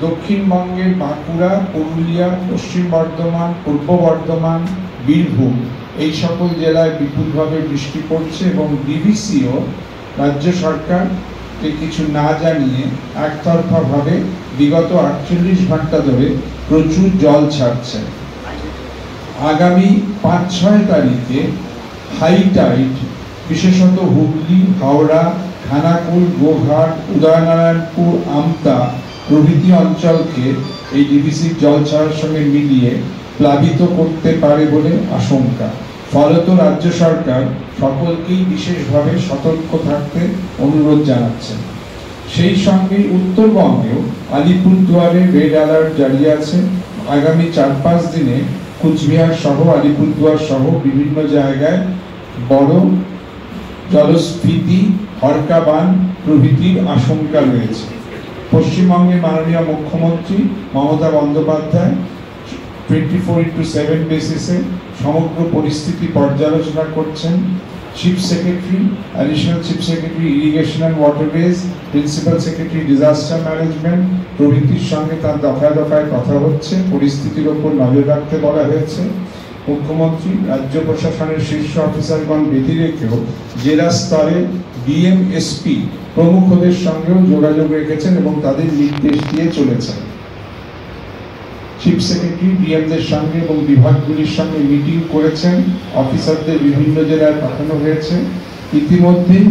দক্ষিণবঙ্গের বাঁকুড়া, পুরুলিয়া, পশ্চিম বর্ধমান, পূর্ব বর্ধমান, বীরভূম এই সকল জেলায় বিপুলভাবে বৃষ্টি পড়ছে এবং ডিভিসিও রাজ্য সরকারকে কিছু না জানিয়ে একতরফাভাবে বিগত 48 ঘন্টা ধরে প্রচুর জল ছাড়ছে। আগামী 5-6 তারিখে হাই টাইড বিশেষত হুগলি, হাওড়া, খানাকুল, গোঘাট, উদয়নারায়ণপুর, আমতা প্রভৃতি অঞ্চলকে এই ডিভিসির জল ছাড়ার সঙ্গে মিলিয়ে প্লাবিত করতে পারে বলে আশঙ্কা। ফলত রাজ্য সরকার সকলকেই বিশেষভাবে সতর্ক থাকতে অনুরোধ জানাচ্ছে। সেই সঙ্গে উত্তরবঙ্গেও আলিপুরদুয়ারে রেড অ্যালার্ট জারি আছে। আগামী 4-5 দিনে কুচবিহার সহ আলিপুরদুয়ার সহ বিভিন্ন জায়গায় বড় জলস্ফীতি, হরকা বান প্রভৃতির আশঙ্কা রয়েছে। পশ্চিমবঙ্গের মাননীয় মুখ্যমন্ত্রী মমতা বন্দ্যোপাধ্যায় 24/7 বেসিসে সমগ্র পরিস্থিতি পর্যালোচনা করছেন। Chief secretary, additional chief secretary irrigation and waterways, principal secretary disaster management প্রভৃতির সঙ্গে তার দফায় দফায় কথা হচ্ছে। পরিস্থিতির ওপর নজর রাখতে বলা হয়েছে। মুখ্যমন্ত্রী রাজ্য প্রশাসনের শীর্ষ অফিসারগণ ব্যতি রেখেও জেলা স্তরে ডিএম, এসপি প্রমুখদের সঙ্গেও যোগাযোগ রেখেছেন এবং তাদের নির্দেশ দিয়ে চলেছেন। চিফ সেক্রেটারি ডিএমদের সঙ্গে এবং বিভাগগুলির সঙ্গে মিটিং করেছেন। অফিসারদের বিভিন্ন জেলায় পাঠানো হয়েছে। ইতিমধ্যেই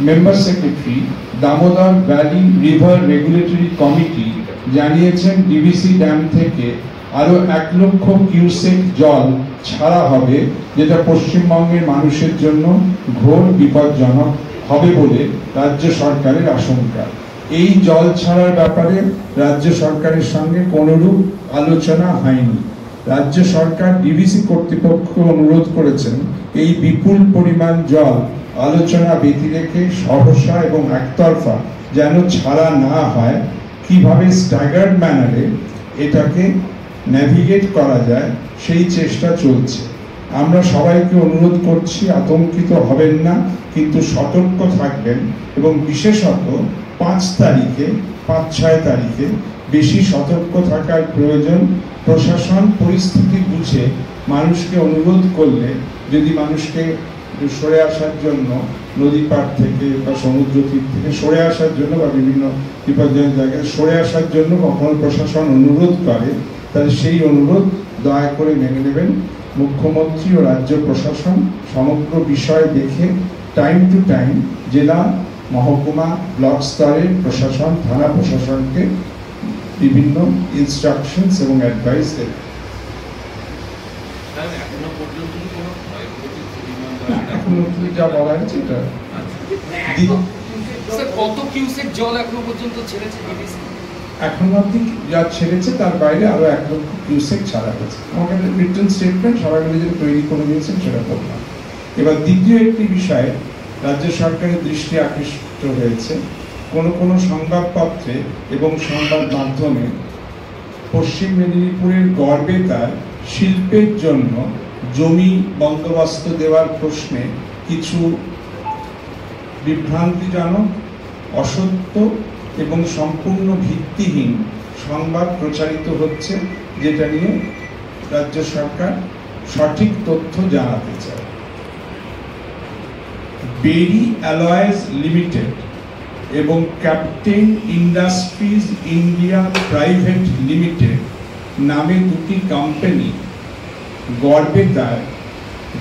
member secretary Damodar valley river regulatory committee জানিয়েছেন ডিভিসি ড্যাম থেকে আরো 1 লক্ষ কিউসেক জল ছাড়া হবে, যেটা পশ্চিমবঙ্গের মানুষের জন্য ঘোর বিপজ্জনক হবে বলে রাজ্য সরকারের আশঙ্কা। এই জল ছাড়ার ব্যাপারে রাজ্য সরকারের সঙ্গে কোনরূপ আলোচনা হয়নি। রাজ্য সরকার ডিভিসি কর্তৃপক্ষকে অনুরোধ করেছেন এই বিপুল পরিমাণ জল আলোচনা ব্যতি রেখে সহসা এবং একতরফা যেন ছাড়া না হয়, কিভাবে স্ট্যাগার্ড ম্যানারে এটাকে ন্যাভিগেট করা যায় সেই চেষ্টা চলছে। আমরা সবাইকে অনুরোধ করছি আতঙ্কিত হবেন না, কিন্তু সতর্ক থাকবেন এবং বিশেষত 5-6 তারিখে বেশি সতর্ক থাকার প্রয়োজন। প্রশাসন পরিস্থিতি বুঝে মানুষকে অনুরোধ করলে যদি মানুষকে সরে আসার জন্য নদী পাড় থেকে বা সমুদ্র তীর থেকে সরে আসার জন্য বা বিভিন্ন বিপজ্জনক জায়গায় সরে আসার জন্য কখনো প্রশাসন অনুরোধ করে, তাহলে সেই অনুরোধ দয়া করে মেনে নেবেন। মুখ্যমন্ত্রী ও রাজ্য প্রশাসন সমগ্র বিষয় দেখে টাইম টু টাইম জেলা, মহকুমা, ব্লক স্তরের প্রশাসন, থানা প্রশাসনকে বিভিন্ন ইনস্ট্রাকশনস এবং অ্যাডভাইস দেবে। এখনো যা বলা হয়েছে এটা কত কিউসেক জল এখনো পর্যন্ত ছেড়েছে ডিভিসি? এখনো অব্দি যা ছেড়েছে তার বাইরে আরো 1 লক্ষ কিউসেক ছাড়া হয়েছে। আমাকে রিটার্ন স্টেটমেন্ট সবাই মিলে যেটা তৈরি করে দিয়েছেন সেটা করলাম। এবার দ্বিতীয় একটি বিষয়ে রাজ্য সরকারের দৃষ্টি আকৃষ্ট হয়েছে। কোনো সংবাদপত্রে এবং সংবাদ মাধ্যমে পশ্চিম মেদিনীপুরের গড়বেতায় শিল্পের জন্য জমি বন্দোবস্ত দেওয়ার প্রশ্নে কিছু বিভ্রান্তিজনক, অসত্য এবং সম্পূর্ণ ভিত্তিহীন সংবাদ প্রচারিত হচ্ছে, যেটা নিয়ে রাজ্য সরকার সঠিক তথ্য জানাতে চায়। বেরি অ্যালয়েজ লিমিটেড এবং captain industries India private limited নামে 2টি কোম্পানি গড়বেতায়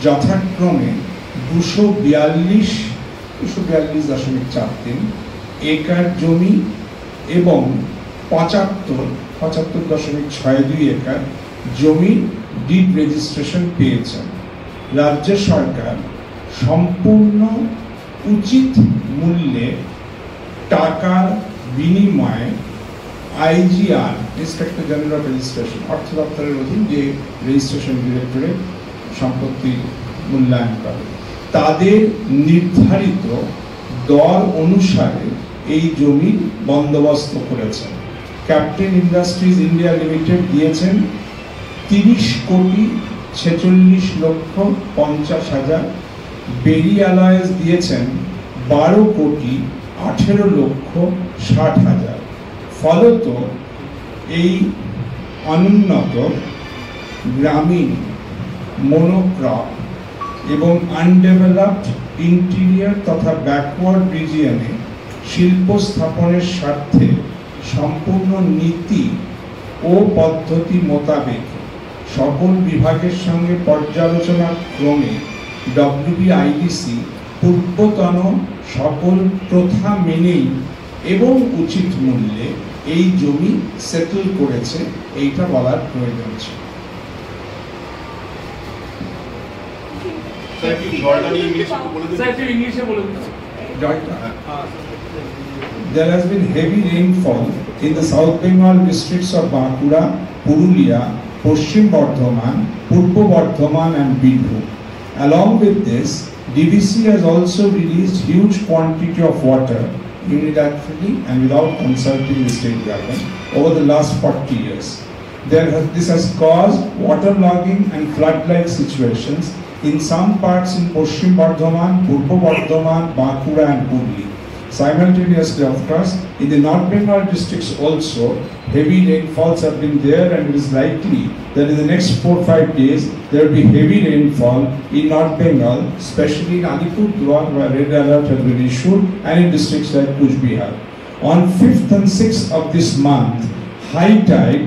যথাক্রমে 242.43 একর জমি এবং 75.62 একর জমি ডিড রেজিস্ট্রেশন পেয়েছেন। রাজ্য সরকার সম্পূর্ণ উচিত মূল্যে টাকার বিনিময়ে IGR, inspector general of registration, অর্থ দপ্তরের অধীন যে রেজিস্ট্রেশন ডিরেক্টরেট সম্পত্তি মূল্যায়ন করে, তাদের নির্ধারিত দর অনুসারে এই জমি বন্দোবস্ত করেছেন। ক্যাপ্টেন ইন্ডাস্ট্রিজ ইন্ডিয়া লিমিটেড দিয়েছেন 30,46,50,000, বেরি অ্যালয়েজ দিয়েছেন 12,18,60,000, ফলত এই অনুন্নত গ্রামীণ মনোক্রপ এবং আনডেভেলপড ইন্টিরিয়র তথা ব্যাকওয়ার্ড রিজিয়নে শিল্প স্থাপনের স্বার্থে সম্পূর্ণ নীতি ও পদ্ধতি মোতাবেক সকল বিভাগের সঙ্গে পর্যালোচনা ক্রমে ডব্লিউবিআইডিসি পূর্বতন সকল প্রথা মেনেই এবং উচিত মূল্যে এই জমি সেটেল করেছে, এইটা বলার প্রয়োজন ছিল। There has been heavy rainfall in the South Bengal districts of Bankura, Purulia, Paschim Bardhaman, Purbo Bardhaman and Birbhum. Along with this, DVC has also released huge quantity of water unilaterally and without consulting the state government over the last 40 years. This has caused waterlogging and flood-like situations in some parts in Paschim Bardhaman, Purbo Bardhaman, Bankura and Hooghly. Simultaneously, of course, in the North Bengal districts also, heavy rainfalls have been there, and it is likely that in the next 4-5 days there will be heavy rainfall in North Bengal, especially in Alipurduar where red alert has been issued, and in districts like Kuch Bihar. On 5th and 6th of this month, high tide